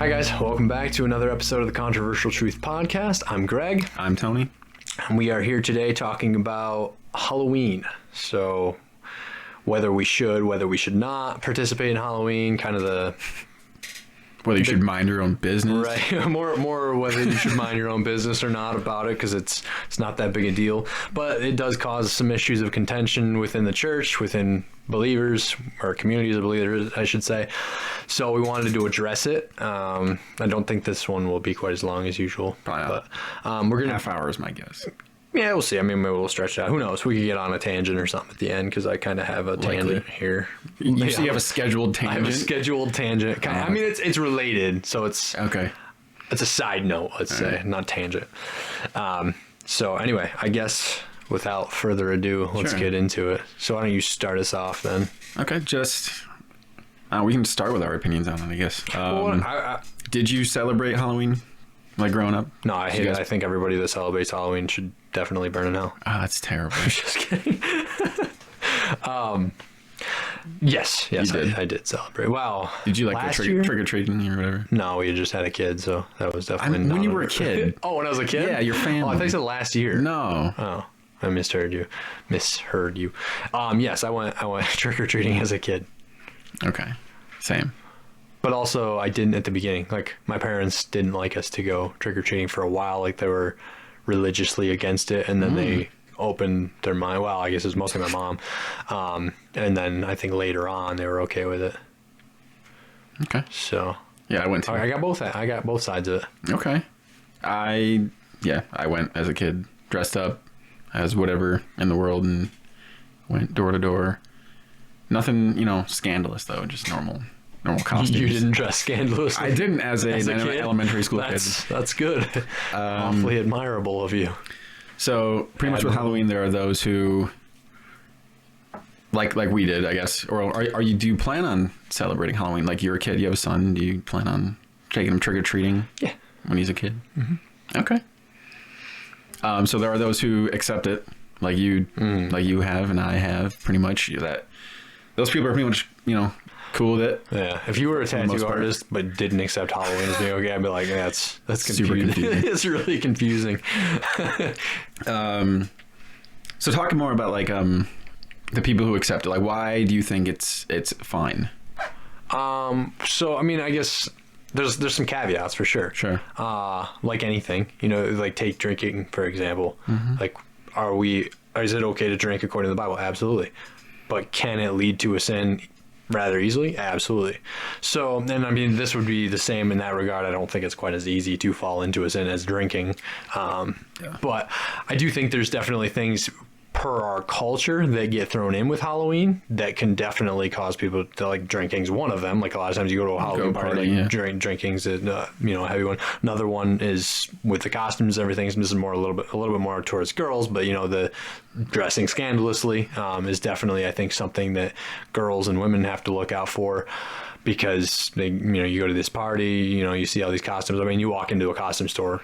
Hi guys, welcome back to another episode of the Controversial Truth Podcast. I'm Greg. I'm Tony. And we are here today talking about Halloween. So whether we should not participate in Halloween, kind of the... Whether you should mind your own business. Right. more whether you should mind your own business or not about it, because it's not that big a deal. But it does cause some issues of contention within the church, within believers, or communities of believers, I should say. So we wanted to address it. I don't think this one will be quite as long as usual. Probably not. But we're going to... Half hour is my guess. Yeah, we'll see. I mean, maybe we'll stretch it out. Who knows? We could get on a tangent or something at the end, because I kind of have a tangent here. You have a scheduled tangent? I have a scheduled tangent. I mean, it's related, so it's... Okay. It's a side note, let's say, not tangent. So anyway, I guess without further ado, let's get into it. So why don't you start us off then? Okay, we can start with our opinions on it, I guess. Did you celebrate Halloween, like growing up? No, I hate it. I think everybody that celebrates Halloween should definitely burn in hell. Ah, that's terrible. I'm just kidding. Yes, I did celebrate. Wow. Did you like trick-or-treating or whatever? No, we just had a kid, so that was definitely when you were a kid. Oh, when I was a kid? Yeah, your family. Oh, I thought you said last year. No. Oh, I misheard you. Yes, I went trick-or-treating as a kid. Okay. Same. But also, I didn't at the beginning. Like, my parents didn't like us to go trick-or-treating for a while. Like, they were religiously against it, and then they opened their mind. Well, I guess it was mostly my mom. And then I think later on, they were okay with it. Okay. So... Yeah, I went to... I got both sides of it. Okay. I went as a kid, dressed up as whatever in the world, and went door to door. Nothing, scandalous, though. Just normal costumes. You didn't dress scandalously? I didn't as a kid? Elementary school kid. That's good. Awfully admirable of you. So pretty much with Halloween, there are those who, like we did, I guess. Or do you plan on celebrating Halloween? Like, you're a kid, you have a son. Do you plan on taking him trick-or-treating? Yeah. When he's a kid? Mm-hmm. Okay. So there are those who accept it, like you have and I have, pretty much. Those people are pretty much, cool with it. Yeah. If you were a tattoo artist but didn't accept Halloween as being okay, I'd be like, that's confusing. Super confusing. It's really confusing. So talking more about the people who accept it, like, why do you think it's fine? So I mean, I guess there's some caveats for sure. Sure. Like anything, like take drinking for example. Mm-hmm. Like, is it okay to drink according to the Bible? Absolutely. But can it lead to a sin rather easily? Absolutely. So, and I mean, this would be the same in that regard. I don't think it's quite as easy to fall into a sin as drinking. But I do think there's definitely things per our culture that get thrown in with Halloween that can definitely cause people to, like, drinking's one of them. Like, a lot of times you go to a Halloween party, drinking's a heavy one. Another one is with the costumes and everything. This is more a little bit more towards girls, but the dressing scandalously is definitely, I think, something that girls and women have to look out for, because they, you go to this party, you see all these costumes. I mean, you walk into a costume store,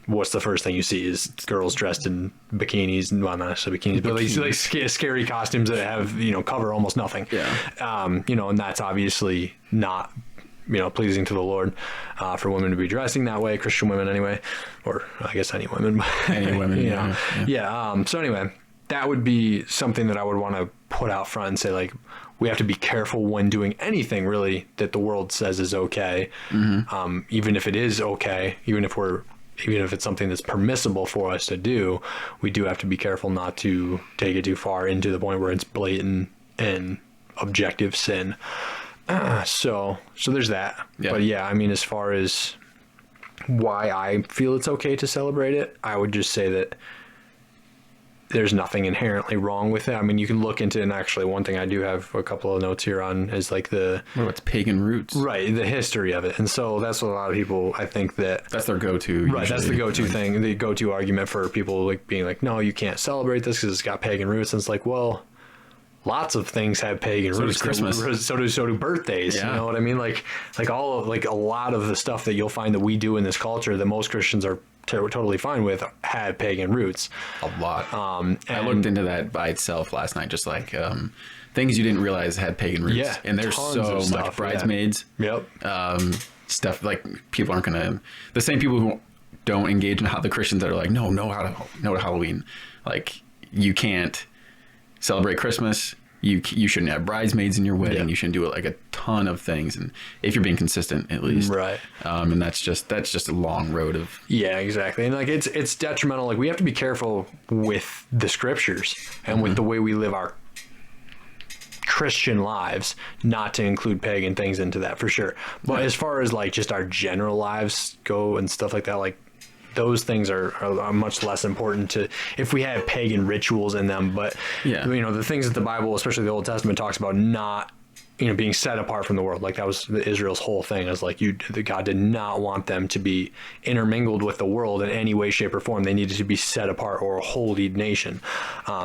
what's the first thing you see is girls dressed in bikinis, well, not necessarily bikinis, but like scary costumes that have, cover almost nothing. Yeah. And that's obviously not, pleasing to the Lord, for women to be dressing that way, Christian women anyway, or I guess any women. But any women, yeah. So anyway, that would be something that I would want to put out front and say, like, we have to be careful when doing anything really that the world says is okay. Mm-hmm. Even if it is okay, even if it's something that's permissible for us to do, we do have to be careful not to take it too far into the point where it's blatant and objective sin. So there's that. Yeah. But yeah, I mean, as far as why I feel it's okay to celebrate it, I would just say that there's nothing inherently wrong with it. I mean, you can look into, and actually one thing I do have a couple of notes here on is like what's pagan roots, right? The history of it. And so that's what a lot of people, I think that's their go-to. Right. That's the go-to thing, the go-to argument for people, like, being like, no, you can't celebrate this because it's got pagan roots. And it's like, well, lots of things have pagan roots. So does Christmas. So do birthdays. Yeah. You know what I mean? Like a lot of the stuff that you'll find that we do in this culture that most Christians are totally fine with have pagan roots. A lot. I looked into that by itself last night, just like things you didn't realize had pagan roots. Yeah, and there's so much. Bridesmaids. Yeah. Yep. stuff like people aren't gonna, the same people who don't engage in how the Christians that are like, no Halloween, like you can't celebrate Christmas. You shouldn't have bridesmaids in your wedding. Yeah. You shouldn't do it, like a ton of things. And if you're being consistent, at least, Right. And that's just a long road of. Yeah, exactly. And like it's detrimental. Like we have to be careful with the scriptures and with the way we live our Christian lives, not to include pagan things into that for sure. But as far as like just our general lives go and stuff like that, like those things are much less important to if we have pagan rituals in them. But the things that the Bible, especially the Old Testament, talks about not being set apart from the world. Like that was Israel's whole thing, is like God did not want them to be intermingled with the world in any way, shape, or form. They needed to be set apart, or a holy nation,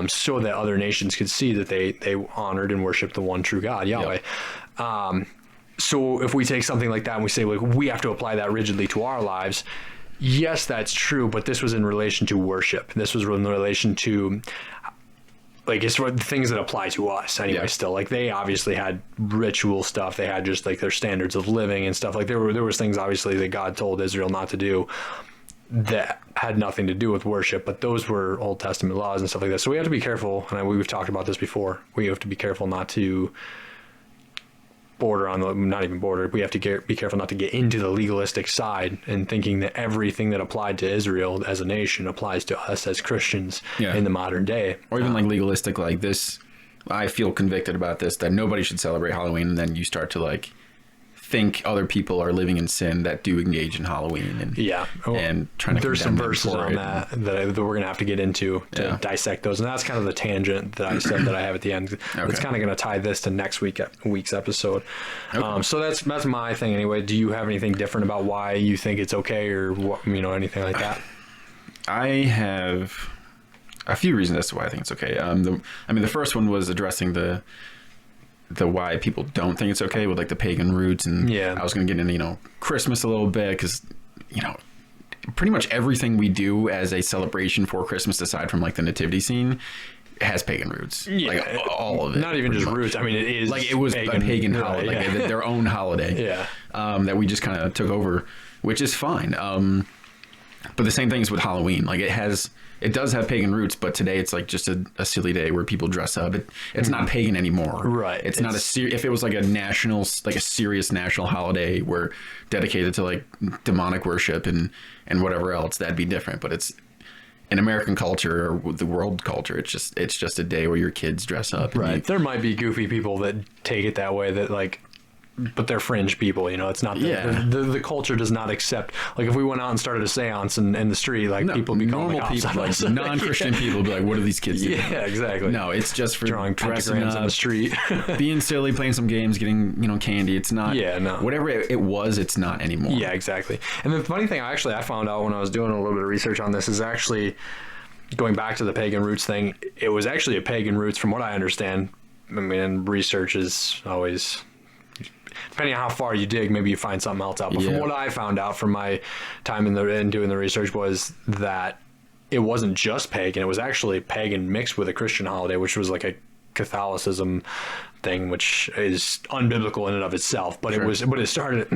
so that other nations could see that they honored and worshiped the one true God, Yahweh. Yep. So if we take something like that and we say, like, we have to apply that rigidly to our lives, yes, that's true, but this was in relation to worship. This was in relation to, like, it's for the things that apply to us anyway. Yeah. Still, like, they obviously had ritual stuff. They had just like their standards of living and stuff. Like there was things obviously that God told Israel not to do that had nothing to do with worship, but those were Old Testament laws and stuff like that. So we have to be careful, and we've talked about this before. We have to be careful not to border on the, not even border, we have to be careful not to get into the legalistic side and thinking that everything that applied to Israel as a nation applies to us as Christians in the modern day. Or even like legalistic, like this, I feel convicted about this, that nobody should celebrate Halloween, and then you start to like think other people are living in sin that do engage in Halloween and trying to there's some verses on it. that we're gonna have to get into to dissect those, and that's kind of the tangent that I said that I have at the end. Okay. It's kind of going to tie this to next week's episode. Okay. So that's my thing anyway. Do you have anything different about why you think it's okay, or what, anything like that? I have a few reasons as to why I think it's okay. The first one was addressing the why people don't think it's okay with like the pagan roots, and I was going to get into Christmas a little bit, because pretty much everything we do as a celebration for Christmas, aside from like the nativity scene, has pagan roots. Like all of it. Not even just much. Roots. I mean, it is like it was pagan, a pagan holiday, like their own holiday. That we just kind of took over, which is fine. But the same thing is with Halloween. Like it does have pagan roots, but today it's like just a silly day where people dress up. It's not pagan anymore. Right. It's not if it was like a serious national holiday where dedicated to like demonic worship and whatever else, that'd be different. But it's in American culture or the world culture, it's just a day where your kids dress up. Right. There might be goofy people that take it that way, that like, but they're fringe people, it's not the culture does not accept, like if we went out and started a seance in the street, like people be calling normal people, like non-Christian people be like, what are these kids doing? Yeah, exactly. No, it's just for drawing dressing pentagrams up, on the street, being silly, playing some games, getting candy. It's not whatever it was, it's not anymore. Yeah, exactly. And the funny thing I found out when I was doing a little bit of research on this is actually going back to the pagan roots thing. It was actually a pagan roots, from what I understand. I mean, research is always, depending on how far you dig, maybe you find something else out. But from what I found out from my time in doing the research was that it wasn't just pagan. It was actually pagan mixed with a Christian holiday, which was like a Catholicism thing, which is unbiblical in and of itself. But it started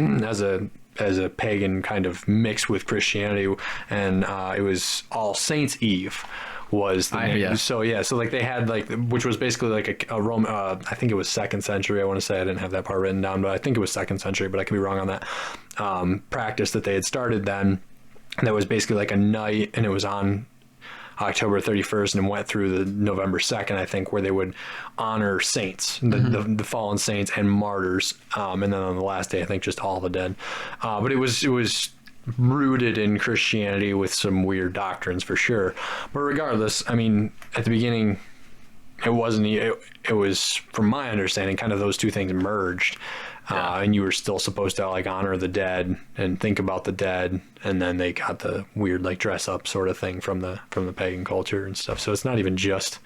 as a pagan kind of mix with Christianity, and it was All Saints Eve was the name. So like they had like, which was basically like a Roman, I think it was 2nd century. I want to say, I didn't have that part written down, but I think it was 2nd century, but I could be wrong on that. Practice that they had started then, that was basically like a night, and it was on October 31st and went through the November 2nd, I think, where they would honor saints, the fallen saints and martyrs. And then on the last day, I think just all the dead. But it was rooted in Christianity with some weird doctrines for sure. But regardless, I mean, at the beginning, it was, from my understanding, kind of those two things merged. And you were still supposed to like honor the dead and think about the dead, and then they got the weird like dress up sort of thing from the pagan culture and stuff. So it's not even just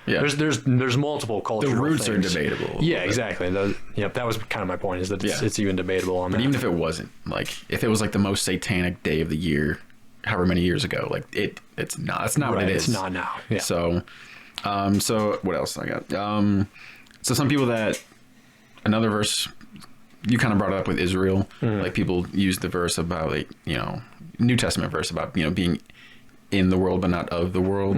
there's multiple cultural The roots things. are debatable. Yeah, exactly. That was kind of my point, is that it's even debatable on that. But even if it wasn't, like if it was like the most satanic day of the year, however many years ago, like it's not. It's not what it is. It's not now. Yeah. So what else I got? So some people another verse you kind of brought it up with Israel. Like people use the verse about like, you know, New Testament verse about, you know, being in the world but not of the world.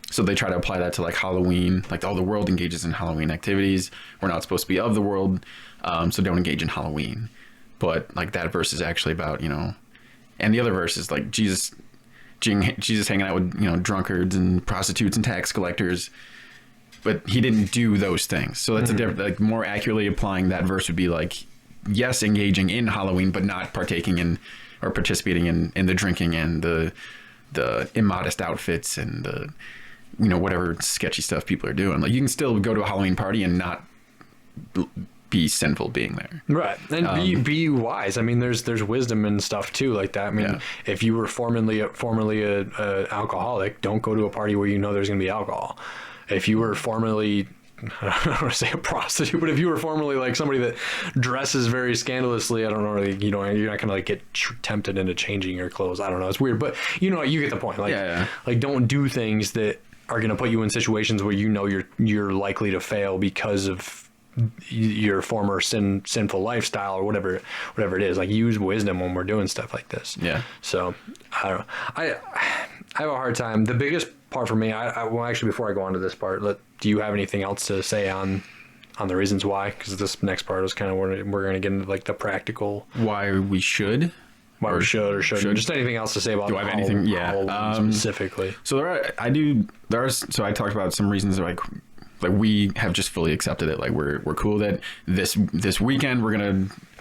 So they try to apply that to like Halloween, like all the world engages in Halloween activities. We're not supposed to be of the world, so don't engage in Halloween. But like that verse is actually about, you know, and the other verse is like Jesus hanging out with, you know, drunkards and prostitutes and tax collectors, but he didn't do those things. So that's a different, like more accurately applying that verse would be like, yes, engaging in Halloween, but not partaking in or participating in the drinking and the immodest outfits and the, you know, whatever sketchy stuff people are doing. Like you can still go to a Halloween party and not be sinful being there. Right. And be wise. I mean, there's wisdom and stuff too like that. I mean, if you were formerly a alcoholic, don't go to a party where you know there's going to be alcohol. If you were formerly, I don't want to say a prostitute, but if you were formerly like somebody that dresses very scandalously, I don't know, like, you know, you're not going to like get tempted into changing your clothes. I don't know. It's weird, but you know, you get the point. Like, like don't do things that are going to put you in situations where you know you're likely to fail because of your former sinful lifestyle or whatever it is. Like use wisdom when we're doing stuff like this. Yeah. So I don't know. I have a hard time. The biggest part for me, well, actually, before I go on to this part, do you have anything else to say on the reasons why? Because this next part is kind of where we're going to get into like the practical. Why we should. Why we should or shouldn't. Just anything else to say about do I have anything? Yeah. Specifically. So so I talked about some reasons like we have just fully accepted it. Like we're cool that this weekend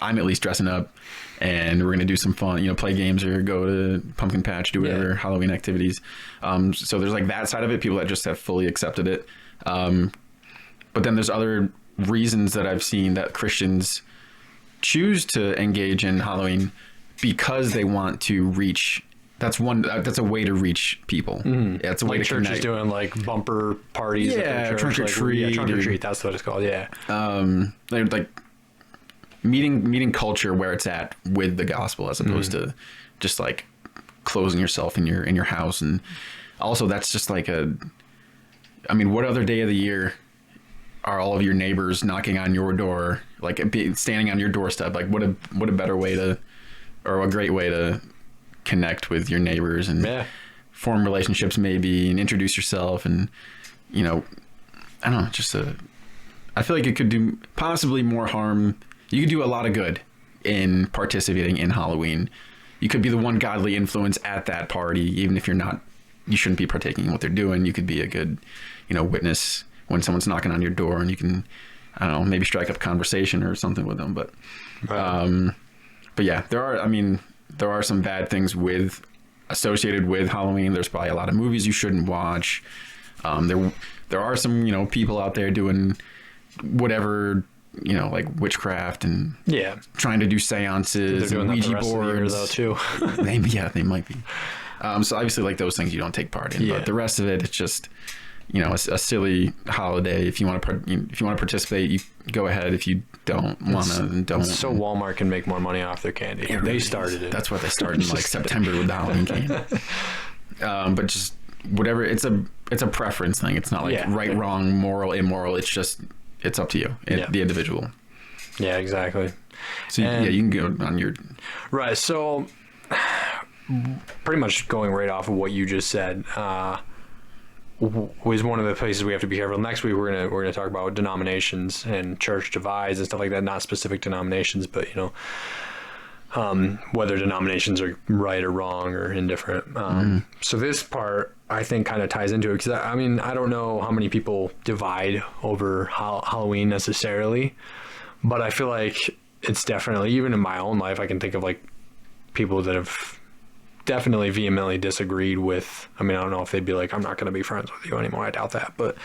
I'm at least dressing up and we're gonna do some fun, you know, play games or go to pumpkin patch, do whatever Halloween activities. So there's like that side of it, people that just have fully accepted it. But then there's other reasons that I've seen that Christians choose to engage in Halloween because they want to reach. That's a way to reach people. Yeah, it's a way to church connect. Is doing like bumper parties. Yeah, trunk or treat. Trunk or treat. That's what it's called. Yeah. They're like meeting culture where it's at with the gospel as opposed to just like closing yourself in your house. And also that's just like I mean, what other day of the year are all of your neighbors knocking on your door, like standing on your doorstep? Like what a better way to, or a great way to connect with your neighbors and form relationships maybe and introduce yourself. And, you know, I don't know, I feel like it could do possibly more harm. You could do a lot of good in participating in Halloween. You could be the one godly influence at that party, even if you shouldn't be partaking in what they're doing. You could be a good, you know, witness when someone's knocking on your door, and you can, I don't know, maybe strike up a conversation or something with them. But yeah, there are some bad things associated with Halloween. There's probably a lot of movies you shouldn't watch. There are some, you know, people out there doing whatever, you know, like witchcraft and trying to do seances and Ouija boards. Though too. They might be. So obviously, like those things you don't take part in. But the rest of it, it's just, you know, a silly holiday. If you want to participate, you go ahead. If you don't want to, then don't. So Walmart can make more money off their candy. Yeah, they started it. That's what they started in like September with the Halloween candy. But just whatever. It's a preference thing. It's not like right, wrong, moral, immoral. It's just it's up to you, the individual. Yeah, exactly. So you can go on your right. So pretty much going right off of what you just said. Was one of the places we have to be careful. Next week we're gonna talk about denominations and church divides and stuff like that. Not specific denominations, but you know, whether denominations are right or wrong or indifferent. So this part I think kind of ties into it because I mean I don't know how many people divide over Halloween necessarily, but I feel like it's definitely, even in my own life, I can think of like people that have definitely vehemently disagreed with. I mean, I don't know if they'd be like, I'm not going to be friends with you anymore. I doubt that, but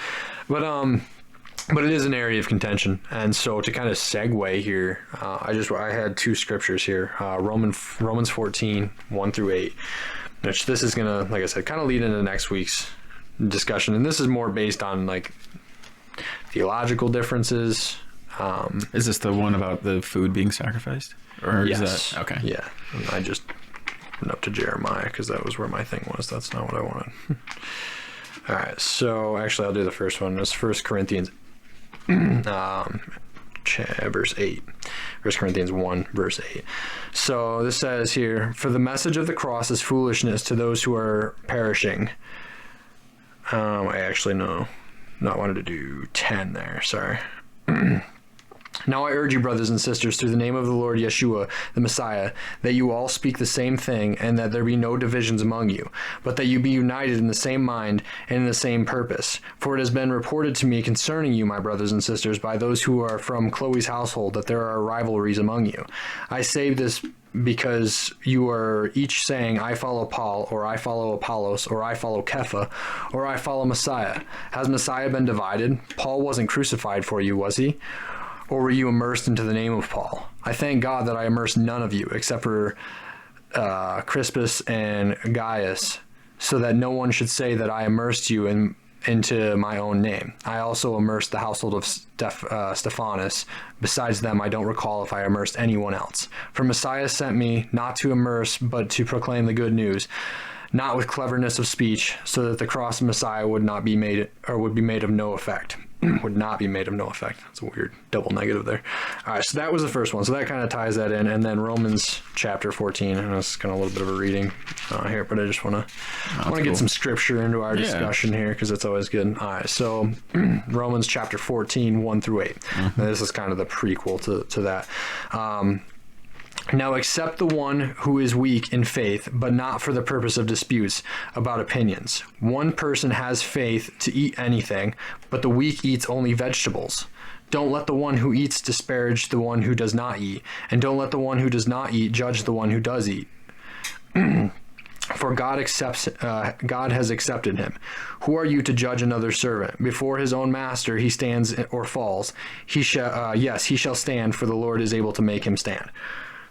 it is an area of contention. And so to kind of segue here, I had two scriptures here, Romans 14, 1-8, which this is going to, like I said, kind of lead into next week's discussion. And this is more based on like theological differences. Is this the one about the food being sacrificed? Or yes. Is that okay? Yeah. And I just went up to Jeremiah because that was where my thing was. That's not what I wanted. All right. So actually, I'll do the first one. It's 1 Corinthians verse 8. 1 Corinthians 1, verse 8. So this says here, for the message of the cross is foolishness to those who are perishing. I actually no, not wanted to do 10 there. Sorry. Now I urge you, brothers and sisters, through the name of the Lord Yeshua, the Messiah, that you all speak the same thing, and that there be no divisions among you, but that you be united in the same mind and in the same purpose. For it has been reported to me concerning you, my brothers and sisters, by those who are from Chloe's household, that there are rivalries among you. I say this because you are each saying, I follow Paul, or I follow Apollos, or I follow Kepha, or I follow Messiah. Has Messiah been divided? Paul wasn't crucified for you, was he? Or were you immersed into the name of Paul? I thank God that I immersed none of you, except for Crispus and Gaius, so that no one should say that I immersed you into my own name. I also immersed the household of Stephanus. Besides them, I don't recall if I immersed anyone else. For Messiah sent me not to immerse, but to proclaim the good news, not with cleverness of speech, so that the cross of Messiah would not be made, or would be made of no effect. Would not be made of no effect. That's a weird double negative there. All right, so that was the first one. So that kind of ties that in. And then Romans chapter 14. And that's kind of a little bit of a reading here, but I just want to get some scripture into our discussion here because it's always good. All right, so Romans chapter 14, 1 through 8. Mm-hmm. This is kind of the prequel to that. Now accept the one who is weak in faith, but not for the purpose of disputes about opinions. One person has faith to eat anything, but the weak eats only vegetables. Don't let the one who eats disparage the one who does not eat, and don't let the one who does not eat judge the one who does eat. For God has accepted him. Who are you to judge another servant? Before his own master he stands or falls. He shall stand, for the Lord is able to make him stand.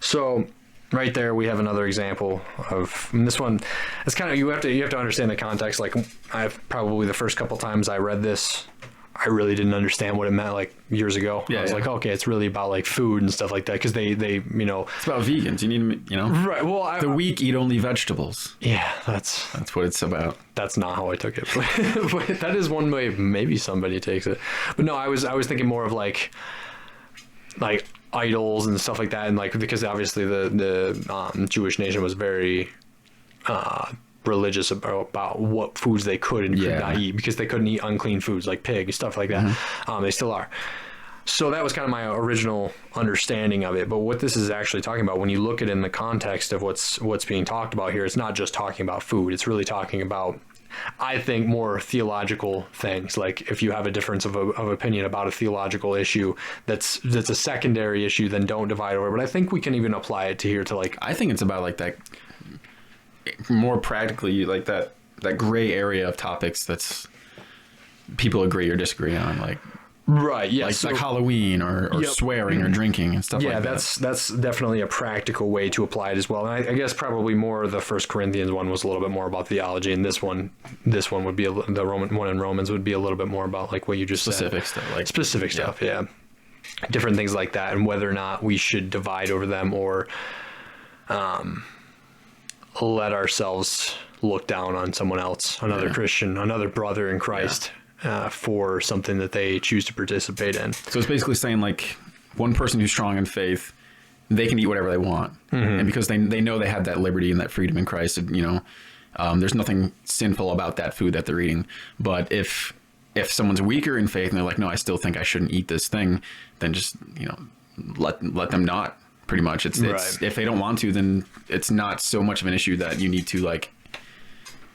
So right there we have another example of, and this one, it's kind of, you have to understand the context. Like I've probably the first couple times I read this, I really didn't understand what it meant like years ago. I was like, okay, it's really about like food and stuff like that. Cause they, you know, it's about vegans. You need, right. Well, the weak eat only vegetables. Yeah, that's what it's about. That's not how I took it, but that is one way maybe somebody takes it. But no, I was thinking more of like idols and stuff like that, and like because obviously the Jewish nation was very religious about what foods they could and could not eat, because they couldn't eat unclean foods like pig, stuff like that. Mm-hmm. They still are. So that was kind of my original understanding of it. But what this is actually talking about, when you look at it in the context of what's being talked about here, it's not just talking about food. It's really talking about, I think, more theological things. Like if you have a difference of opinion about a theological issue that's a secondary issue, then don't divide over. But I think we can even apply it to here to like, I think it's about like that more practically, like that gray area of topics that's people agree or disagree on, like right, yeah, like Halloween or swearing or drinking and stuff like that. Yeah, that's definitely a practical way to apply it as well. And I guess probably more the 1 Corinthians one was a little bit more about theology, and this one would be the Roman one in Romans would be a little bit more about like what you just specific said. stuff, like specific stuff, yeah, different things like that, and whether or not we should divide over them or let ourselves look down on someone else, another Christian, another brother in Christ. For something that they choose to participate in. So it's basically saying like one person who's strong in faith, they can eat whatever they want. Mm-hmm. And because they know they have that liberty and that freedom in Christ, and, there's nothing sinful about that food that they're eating. But if someone's weaker in faith and they're like, no, I still think I shouldn't eat this thing, then just, let them not, pretty much. It's if they don't want to, then it's not so much of an issue that you need to like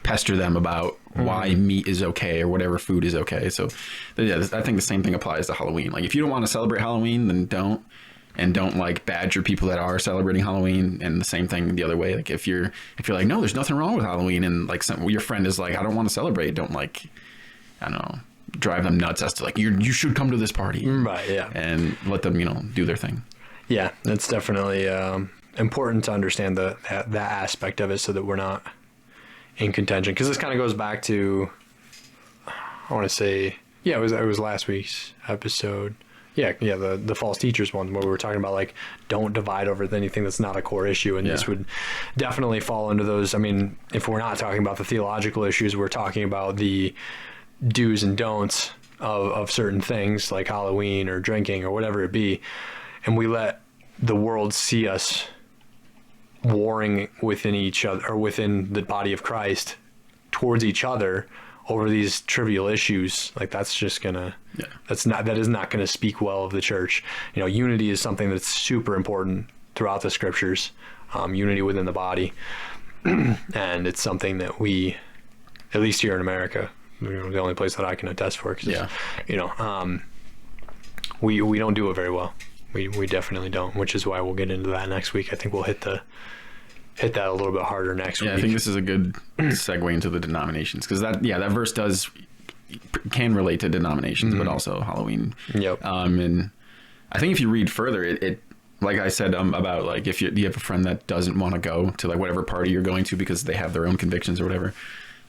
pester them about why meat is okay or whatever food is okay. So yeah, I think the same thing applies to Halloween. Like if you don't want to celebrate Halloween, then don't like badger people that are celebrating Halloween. And the same thing the other way. Like if you're like, no, there's nothing wrong with Halloween, and like your friend is like, I don't want to celebrate, don't like, I don't know, drive them nuts as to like, you should come to this party. Right. Yeah. And let them, do their thing. Yeah. It's definitely important to understand that aspect of it so that we're not in contention, because this kind of goes back to, I want to say, it was last week's episode. The false teachers one, where we were talking about like, don't divide over anything that's not a core issue, and this would definitely fall into those. I mean, if we're not talking about the theological issues, we're talking about the do's and don'ts of certain things like Halloween or drinking or whatever it be, and we let the world see us warring within each other or within the body of Christ towards each other over these trivial issues, like that is not gonna speak well of the church. You know, unity is something that's super important throughout the scriptures, unity within the body. And it's something that we, at least here in America, you know, the only place that I can attest for, because you know, we don't do it very well. We definitely don't, which is why we'll get into that next week. I think we'll hit that a little bit harder next week. I think this is a good segue into the denominations, because that verse can relate to denominations, but also Halloween. Yep. And I think if you read further, it like I said, about like if you have a friend that doesn't want to go to like whatever party you're going to because they have their own convictions or whatever,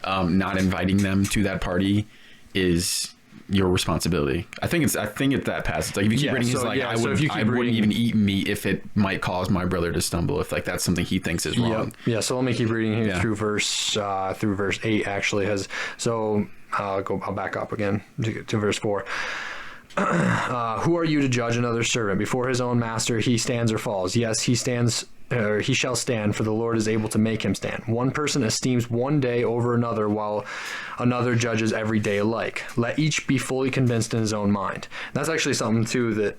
not inviting them to that party is your responsibility. I think it's that passage. Like if you keep reading, he's like, I wouldn't even eat meat if it might cause my brother to stumble. If like that's something he thinks is wrong. Yeah. So let me keep reading here through verse 8. Actually has I'll back up again to verse 4. Who are you to judge another servant? Before his own master he stands or falls. Yes, he stands, or he shall stand, for the Lord is able to make him stand. One person esteems one day over another, while another judges every day alike. Let each be fully convinced in his own mind. That's actually something too that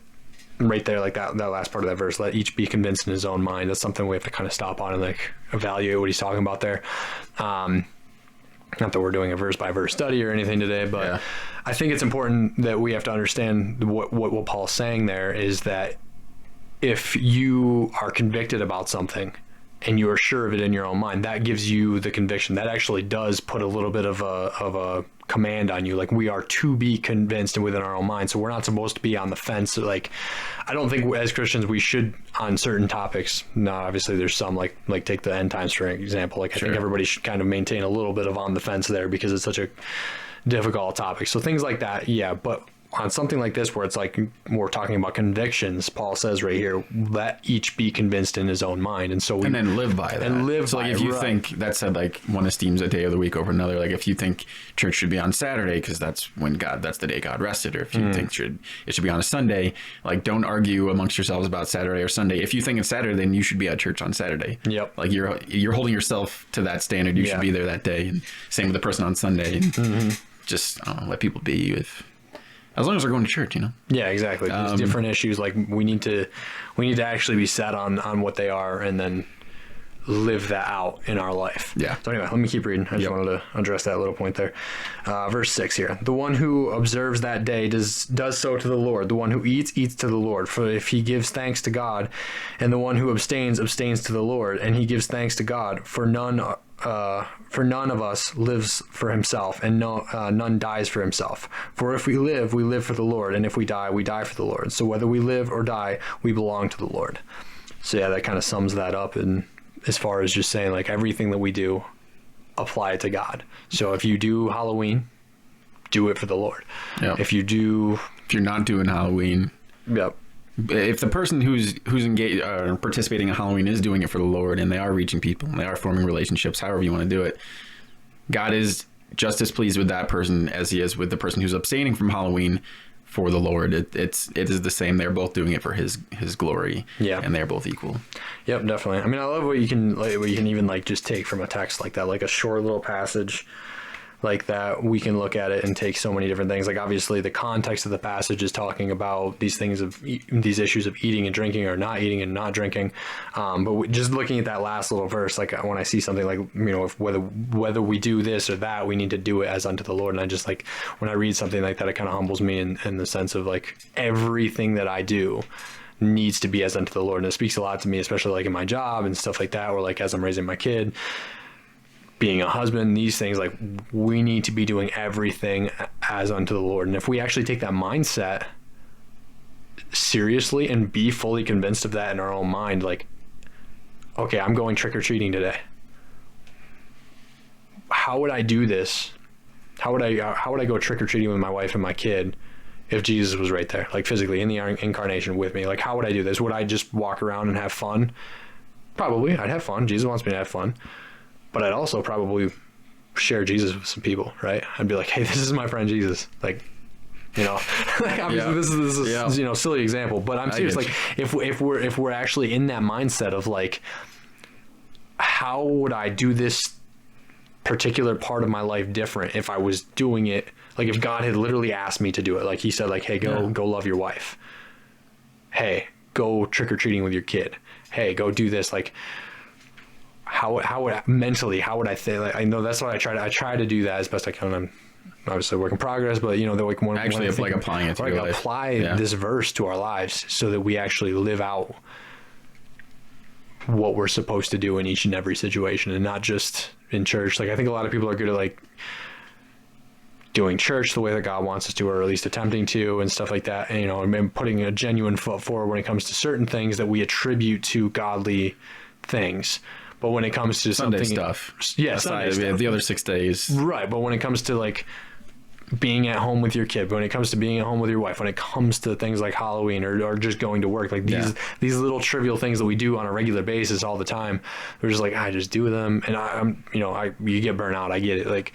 right there, like that last part of that verse, let each be convinced in his own mind. That's something we have to kind of stop on and like evaluate what he's talking about there. Not that we're doing a verse by verse study or anything today, but I think it's important that we have to understand what Paul's saying there is that if you are convicted about something and you are sure of it in your own mind, that gives you the conviction. That actually does put a little bit of a command on you. Like we are to be convinced and within our own mind. So we're not supposed to be on the fence. Like, I don't think as Christians we should on certain topics. No, obviously there's some like take the end times for example. Like I think everybody should kind of maintain a little bit of on the fence there because it's such a difficult topic. So things like that, but on something like this where it's like we're talking about convictions, Paul says right here, let each be convinced in his own mind. And so and then live by that. And live so by like if you think that said like one esteems a day of the week over another, like if you think church should be on Saturday because that's the day God rested, or if you think it should be on a Sunday, like don't argue amongst yourselves about Saturday or Sunday. If you think it's Saturday, then you should be at church on Saturday. Yep. Like you're holding yourself to that standard. You should be there that day. And same with the person on Sunday. And just let people be with. As long as they're going to church, you know? Yeah, exactly. There's different issues. Like we need to actually be set on what they are and then live that out in our life. Yeah. So anyway, let me keep reading. I just wanted to address that little point there. Verse 6 here. The one who observes that day does so to the Lord. The one who eats to the Lord. For if he gives thanks to God, and the one who abstains to the Lord, and he gives thanks to God. For none of us lives for himself, and none dies for himself. For if we live for the Lord, and if we die for the Lord. So whether we live or die, we belong to the Lord. So yeah, that kind of sums that up. And as far as just saying like everything that we do, apply it to God. So if you do Halloween, do it for the Lord. Yep. If you're not doing Halloween, if the person who's engaged or participating in Halloween is doing it for the Lord and they are reaching people and they are forming relationships, however you want to do it, God is just as pleased with that person as he is with the person who's abstaining from Halloween for the Lord. It is the same. They're both doing it for his glory. Yeah. And they're both equal. Yep, definitely. I mean, I love what you can even like just take from a text like that, like a short little passage like that. We can look at it and take so many different things. Like obviously the context of the passage is talking about these things of these issues of eating and drinking or not eating and not drinking. But just looking at that last little verse, like when I see something like, you know, if whether we do this or that, we need to do it as unto the Lord. And I just like, when I read something like that, it kind of humbles me in the sense of like everything that I do needs to be as unto the Lord. And it speaks a lot to me, especially like in my job and stuff like that, or like as I'm raising my kid, being a husband, these things, like we need to be doing everything as unto the Lord. And if we actually take that mindset seriously and be fully convinced of that in our own mind, like, okay, I'm going trick-or-treating today. How would I do this? How would I go trick-or-treating with my wife and my kid if Jesus was right there, like physically in the incarnation with me? Like, how would I do this? Would I just walk around and have fun? Probably. I'd have fun. Jesus wants me to have fun. But I'd also probably share Jesus with some people, right? I'd be like, hey, this is my friend Jesus. Like, you know. Like, obviously, this is you know, silly example, but I'm serious. Like, if we're actually in that mindset of like, how would I do this particular part of my life different if I was doing it, like if God had literally asked me to do it, like he said, like, hey, go love your wife, hey, go trick-or-treating with your kid, hey, go do this, like how would mentally, how would I think? Like, I know that's what I try to do that as best I can. I'm obviously a work in progress, but you know, like when actually like applying it to your life. Apply this verse to our lives so that we actually live out what we're supposed to do in each and every situation, and not just in church. Like, I think a lot of people are good at like doing church the way that God wants us to, or at least attempting to, and stuff like that. And, you know, and putting a genuine foot forward when it comes to certain things that we attribute to godly things. But when it comes to Sunday something stuff, Sunday stuff. The other 6 days, right? But when it comes to like being at home with your kid, when it comes to being at home with your wife, when it comes to things like Halloween or just going to work, like these little trivial things that we do on a regular basis all the time, we're just like, I just do them, and I'm you know, you get burnt out. I get it. Like,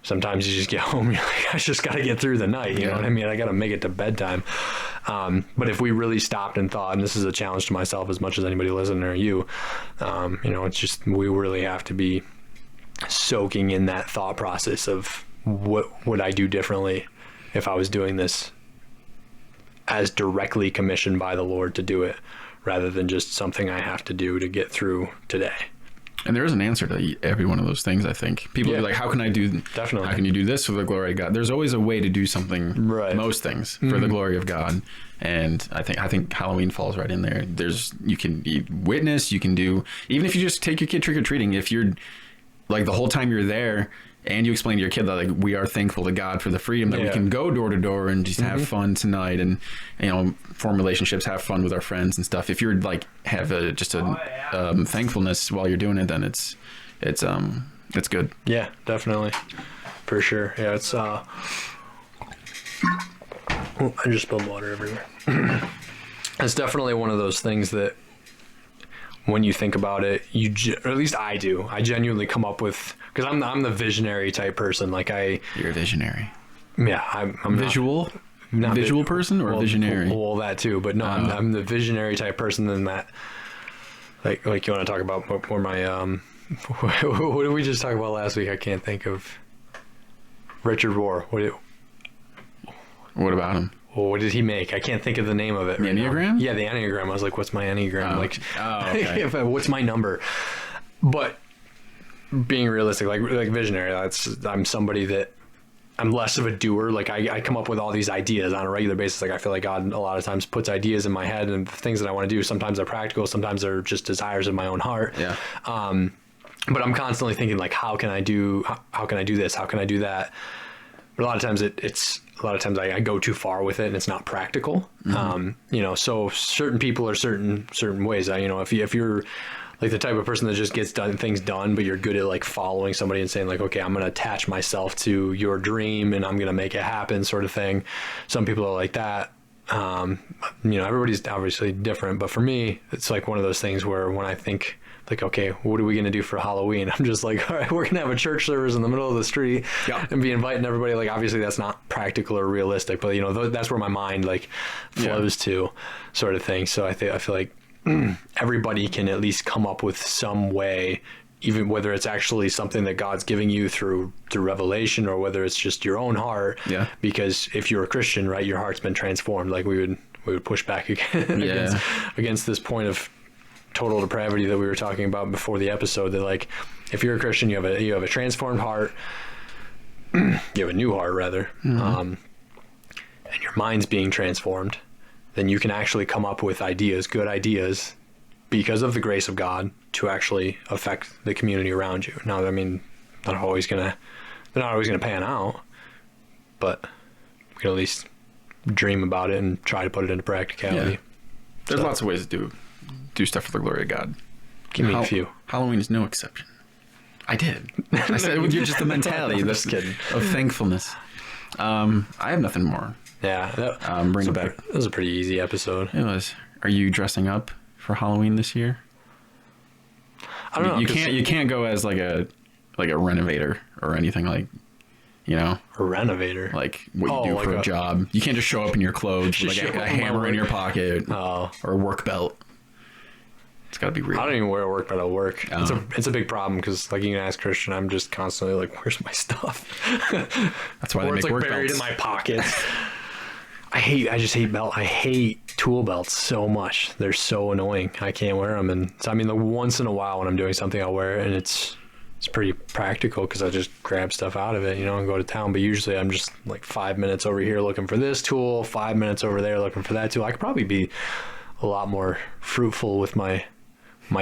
sometimes you just get home, you're like, I just got to get through the night. You know what I mean? I got to make it to bedtime. But if we really stopped and thought, and this is a challenge to myself as much as anybody listening or you, you know, it's just, we really have to be soaking in that thought process of what would I do differently if I was doing this as directly commissioned by the Lord to do it, rather than just something I have to do to get through today. And there is an answer to every one of those things, I think. People be like, how can I do... Definitely. How can you do this for the glory of God? There's always a way to do something, most things, for the glory of God. And I think Halloween falls right in there. You can witness, you can do... Even if you just take your kid trick-or-treating, if you're... Like, the whole time you're there, and you explain to your kid that, like, we are thankful to God for the freedom that we can go door to door and just have fun tonight, and, you know, form relationships, have fun with our friends and stuff. If you're like have a thankfulness while you're doing it, then it's good. Yeah, definitely, for sure. Yeah, it's I just spilled water everywhere. It's definitely one of those things that, when you think about it, or at least I do, I genuinely come up with, because I'm the visionary type person. Like, you're a visionary. Yeah, I'm visual. Not visual person or visionary? Well, that too, but no, I'm the visionary type person. Than that, like you want to talk about more my what did we just talk about last week? I can't think of. Richard Rohr. What about him? Well, what did he make? I can't think of the name of it. The Enneagram? Yeah, the Enneagram. I was like, what's my Enneagram? Okay. What's my number? But being realistic, like visionary, I'm somebody that I'm less of a doer. Like, I come up with all these ideas on a regular basis. Like, I feel like God a lot of times puts ideas in my head, and things that I want to do, sometimes they're practical, sometimes they're just desires of my own heart. Yeah. But I'm constantly thinking, like, how can I do this? How can I do that? But a lot of times I go too far with it, and it's not practical. You know, so certain people are certain ways. You know, if you're like the type of person that just gets things done, but you're good at like following somebody and saying like, okay, I'm going to attach myself to your dream and I'm going to make it happen, sort of thing. Some people are like that. You know, everybody's obviously different, but for me, it's like one of those things where when I think, like, okay, what are we going to do for Halloween? I'm just like, all right, we're going to have a church service in the middle of the street and be inviting everybody. Like, obviously that's not practical or realistic, but, you know, that's where my mind like flows to, sort of thing. So I feel like everybody can at least come up with some way, even whether it's actually something that God's giving you through revelation, or whether it's just your own heart. Yeah. Because if you're a Christian, right, your heart's been transformed. Like, we would push back again against this point of total depravity that we were talking about before the episode, that like, if you're a Christian, you have a transformed heart, you have a new heart rather, and your mind's being transformed, then you can actually come up with good ideas because of the grace of God to actually affect the community around you. Now, I mean, they're not always gonna pan out, but we can at least dream about it and try to put it into practicality. Yeah. There's lots of ways to do stuff for the glory of God. Give me a few. Halloween is no exception. I did. I said you're just the mentality of thankfulness. I have nothing more. Yeah. Bring it back. That was a pretty easy episode. It was. Are you dressing up for Halloween this year? I don't know. You can't go as like a renovator or anything like. You know, A renovator. like what you Oh, do like for a job. You can't just show up in your clothes with Just like show a up in my hammer in work. your pocket Oh. or a work belt. It's got to be real. I don't even wear a work belt at work. Oh. It's a big problem because, like, you can ask Christian, I'm just constantly like, "Where's my stuff?" That's why they Or it's make like work buried belts. in my pockets. I just hate belt. I hate tool belts so much. They're so annoying. I can't wear them. And so, I mean, the once in a while when I'm doing something, I'll wear it, and it's pretty practical because I just grab stuff out of it, you know, and go to town. But usually I'm just like 5 minutes over here looking for this tool, 5 minutes over there looking for that tool. I could probably be a lot more fruitful with my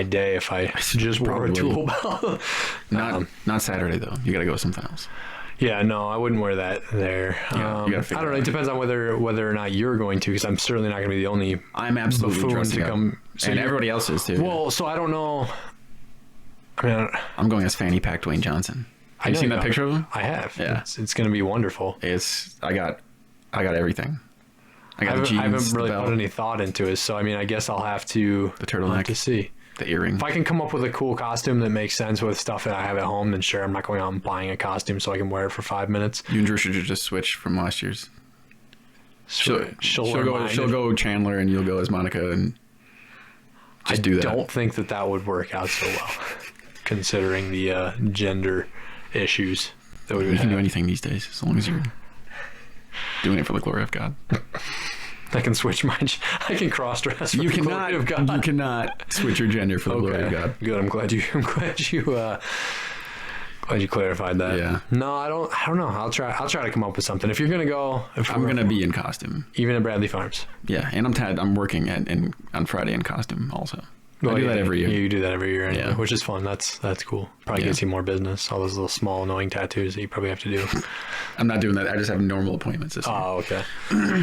day if I just wore a Probably. tool belt. Not Saturday though. You got to go with something else. Yeah, no, I wouldn't wear that there. Yeah, you gotta I figure don't know. it It out. depends on whether or not you're going to, because I'm certainly not going to be the only I'm absolutely buffoon dressing to up. come. So And you're- everybody else is too. Well, so I don't know. I mean, I'm going as Fanny Pack Dwayne Johnson. Have you know seen you that are. picture of him? I have. Yeah. It's going to be wonderful. I got everything. I got the jeans, I haven't really the belt, put any thought into it, so I mean, I guess I'll have to The turtleneck. I'll have to see. the earring. If I can come up with a cool costume that makes sense with stuff that I have at home, then sure, I'm not going out and buying a costume so I can wear it for 5 minutes. You and Drew should just switch from last year's. She'll wear mine. She'll go Chandler and you'll go as Monica and just do that. I don't think that would work out so well, considering the gender issues that we You would can do have. anything these days as long as you're doing it for the glory of God. I can switch my. I can cross dress. You cannot. Of God. You cannot switch your gender for the glory of God. Good. I'm glad you. Glad you clarified that. Yeah. No, I don't know. I'll try to come up with something. If you're gonna go, I'm gonna be in costume. even at Bradley Farms. Yeah, and I'm working on Friday in costume also. I do yeah, that every year. You do that every year, anyway, Yeah. which is fun. That's cool. Probably Yeah. gets you more business. All those little small annoying tattoos that you probably have to do. I'm not doing that. I just have normal appointments this year. Oh, okay.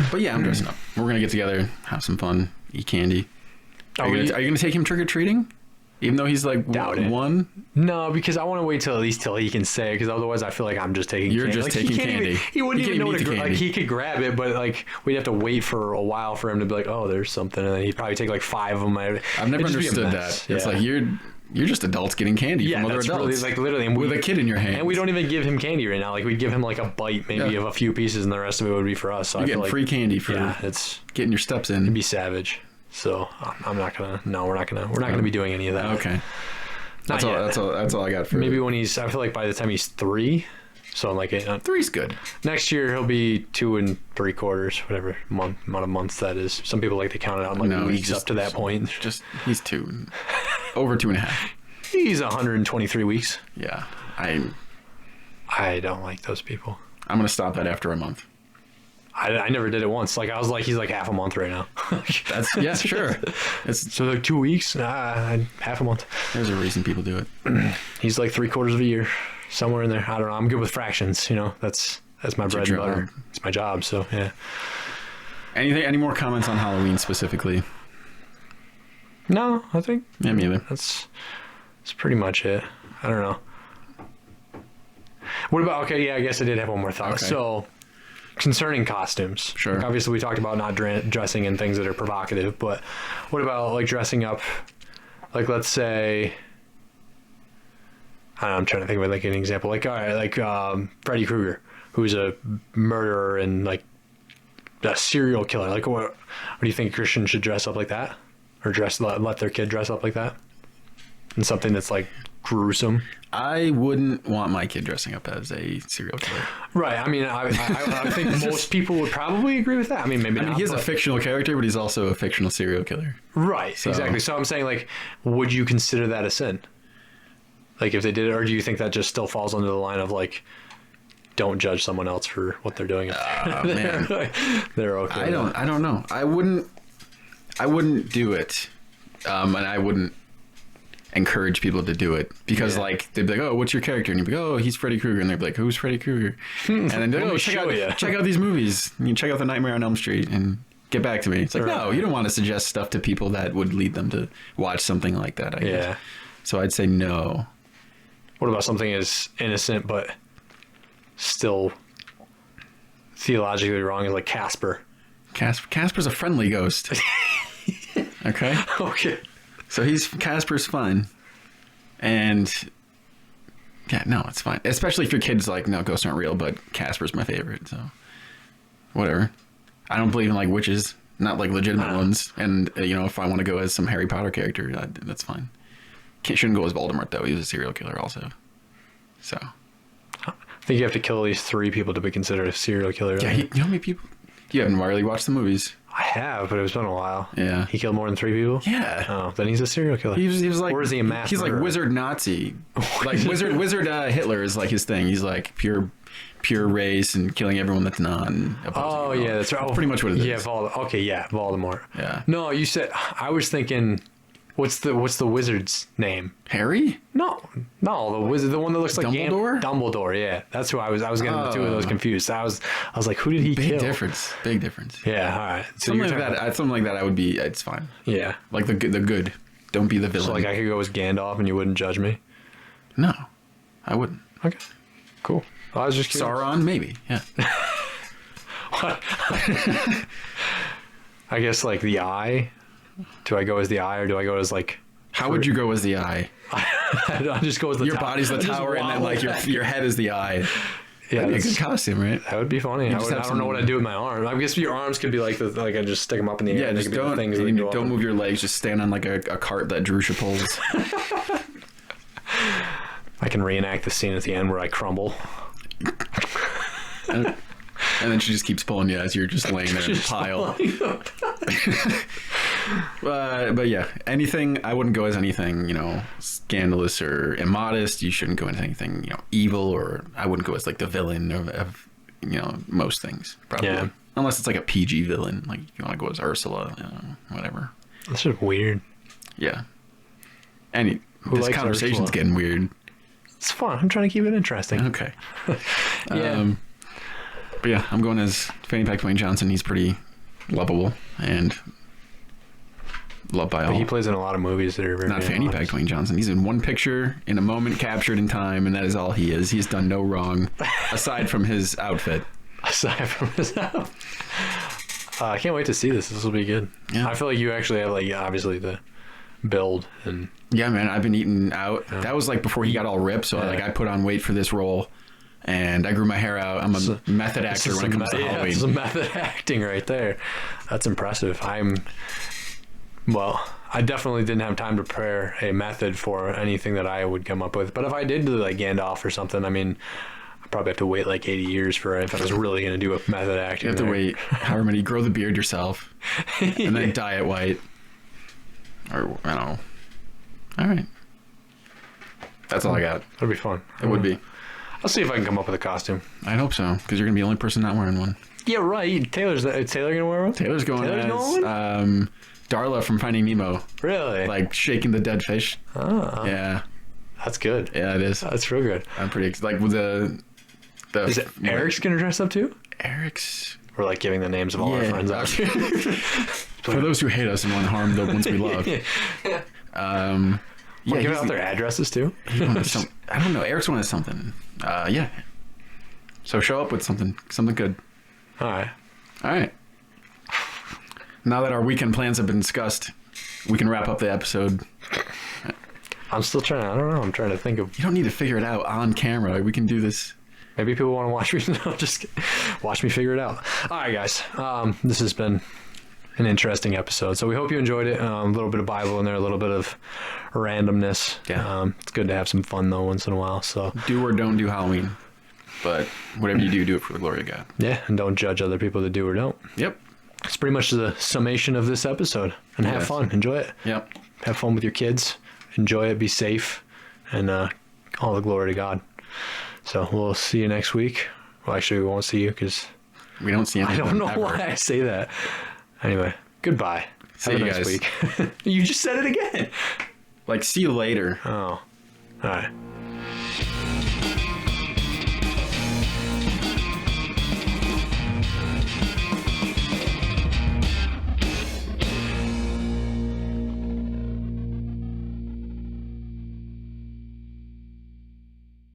But yeah, I'm dressing up. We're gonna get together, have some fun, eat candy. Are you gonna take him trick or treating? Even though he's like Doubt it. one? No, because I want to wait till at least till he can say it, because otherwise I feel like I'm just taking You're candy. just Like, taking he can't candy. Even, he wouldn't You even can't know eat to the like candy. he could grab it, but like we'd have to wait for a while for him to be like, oh, there's something, and then he'd probably take like 5 of them. I've never understood that. It's like you're just adults getting candy from other that's adults. really like literally and with a kid in your hand. and we don't even give him candy right now. Like we'd give him like a bite maybe Yeah. of a few pieces, and the rest of it would be for us. So You're I feel getting like free candy for it's getting your steps it'd in. be savage. So I'm not gonna. No, we're not gonna be doing any of that. Okay. Not That's all. yet. That's all I got for Maybe when he's. I feel like by the time he's 3, so like 3's good. next year he'll be 2 3/4, whatever amount of months that is. Some people like to count it out in like No, he's weeks just- up to that point. Just he's 2, over 2.5. He's 123 weeks. Yeah, I don't like those people. I'm gonna stop that after a month. I never did it once. Like I was like, he's like half a month right now. That's yeah, sure. It's So like 2 weeks, half a month. there's a reason people do it. He's like 3/4 of a year, somewhere in there. I don't know. I'm good with fractions. You know, that's my bread and your butter. job. It's my job. So yeah. Any more comments on Halloween specifically? No, I think Yeah, me either. that's pretty much it. I don't know. What about? Okay, yeah, I guess I did have one more thought. Okay. So concerning costumes, Sure. like, obviously, we talked about not dressing in things that are provocative, but what about like dressing up? Like, let's say, I don't know, I'm trying to think of like an example. Like, all right, like Freddy Krueger, who's a murderer and like a serial killer. Like, what do you think Christians should dress up like that, or let their kid dress up like that, and something that's like gruesome? I wouldn't want my kid dressing up as a serial killer. Right. I mean, I think most people would probably agree with that. I mean, maybe not. He's a but- fictional character, but he's also a fictional serial killer. right. Exactly. So I'm saying, like, would you consider that a sin? Like, if they did it, or do you think that just still falls under the line of like, don't judge someone else for what they're doing? Man. They're okay. I don't know. I wouldn't do it. And I wouldn't encourage people to do it because like they'd be like, oh, what's your character? And you'd be like, oh, he's Freddy Krueger. And they'd be like, who's Freddy Krueger? And then they'd be like, Let oh, me check show ya. check out these movies. And you check out the Nightmare on Elm Street and get back to me. It's like, no, Right. you don't want to suggest stuff to people that would lead them to watch something like that, I guess. Yeah. So I'd say no. What about something as innocent but still theologically wrong as like Casper? Casper's a friendly ghost. Okay? Okay. So Casper's fun. And Yeah, no, it's fine. Especially if your kid's like, no, ghosts aren't real, but Casper's my favorite, so whatever. I don't believe in like witches, not like legitimate ones. And if I want to go as some Harry Potter character, that's fine. Shouldn't go as Voldemort though. He was a serial killer also. So I think you have to kill at least 3 people to be considered a serial killer. yeah, you know how many people? You haven't really watched the movies. I have, but it's been a while. Yeah. He killed more than 3 people? Yeah. Oh, then he's a serial killer. He was like, or is he a mass He's murderer? like wizard Nazi, like wizard Hitler is like his thing. He's like pure race and killing everyone that's non. Oh yeah, that's right. Oh, pretty much what it is. Yeah, okay, yeah, Voldemort. Yeah. No, you said I was thinking. What's the wizard's name? Harry? No, the wizard, the one that looks like Dumbledore? Dumbledore, yeah, that's who I was getting the 2 of those confused. I was like, who did he kill? Big difference. Yeah, all right. So Something like that. I would be. It's fine. Yeah, Like the good. Don't be the villain. so like I could go as Gandalf and you wouldn't judge me. No, I wouldn't. Okay, cool. I was just curious. Sauron, maybe. Yeah. What? I guess like the eye. Do I go as the eye or do I go as like? How would you go as the eye? I just go as the Your tower. body's the I just tower, and then like your head is the eye. Yeah, That'd be a that's- good costume, right? that would be funny. I just have don't know what I'd do with my arm. I guess your arms could be like I just stick them up in the air. Yeah, and they just could be the don't things that go don't up. move your legs. Just stand on like a cart that Drusha pulls. I can reenact the scene at the end where I crumble. and then she just keeps pulling you as you're just laying there in a pile. But yeah, I wouldn't go as anything, scandalous or immodest. You shouldn't go into anything, evil, or I wouldn't go as like the villain of most things, probably. Yeah. Unless it's like a PG villain, like you want to go as Ursula, whatever. That's just weird. Yeah. This likes conversation's Ursula? getting weird. It's fun. I'm trying to keep it interesting. Okay. Yeah. But yeah, I'm going as Fanny Pack Dwayne Johnson. He's pretty lovable and loved by all. But he plays in a lot of movies that are very Not Fanny Pack Dwayne Johnson. He's in one picture in a moment captured in time, and that is all he is. He's done no wrong aside from his outfit. Aside from his I can't wait to see this. This will be good. Yeah. I feel like you actually have like obviously the build and Yeah, man, I've been eating out. Yeah. That was like before he got all ripped, so I put on weight for this role, and I grew my hair out. I'm a method actor when it comes to Halloween. It's some method acting right there. That's impressive. I definitely didn't have time to prepare a method for anything that I would come up with. But if I did do like Gandalf or something, I mean, I'd probably have to wait like 80 years for it if I was really going to do a method acting. You have to wait however many, grow the beard yourself, and then dye it white. Or, I don't know. All right. That's all I got. That'd be fun. It would be. I'll see if I can come up with a costume. I hope so, because you're going to be the only person not wearing one. Yeah, right. Is Taylor going to wear one? Taylor's going as Darla from Finding Nemo. Really? Like shaking the dead fish. Oh. Yeah. That's good. Yeah, it is. That's real good. I'm pretty like with the Is it Eric's going to dress up too? Eric's. We're like giving the names of all our friends out. For those who hate us and want to harm the ones we love. We're giving out their addresses too. I don't know. Eric's one has something. Yeah. So show up with something good. All right. Now that our weekend plans have been discussed, we can wrap up the episode. I'm still trying. I don't know. I'm trying to think of. You don't need to figure it out on camera. We can do this. Maybe people want to watch me. No, just watch me figure it out. All right, guys. This has been an interesting episode. So we hope you enjoyed it. A little bit of Bible in there, a little bit of randomness. Yeah. It's good to have some fun though once in a while. So do or don't do Halloween, but whatever you do it for the glory of God. Yeah, and don't judge other people that do or don't. Yep. It's pretty much the summation of this episode. And have fun. Enjoy it. Yep. Have fun with your kids. Enjoy it. Be safe. And all the glory to God. So we'll see you next week. Well, actually, we won't see you because we don't see anything. I don't know ever. why I say that. Anyway, goodbye. See Have a you nice guys. week. You just said it again. Like, see you later. Oh, all right.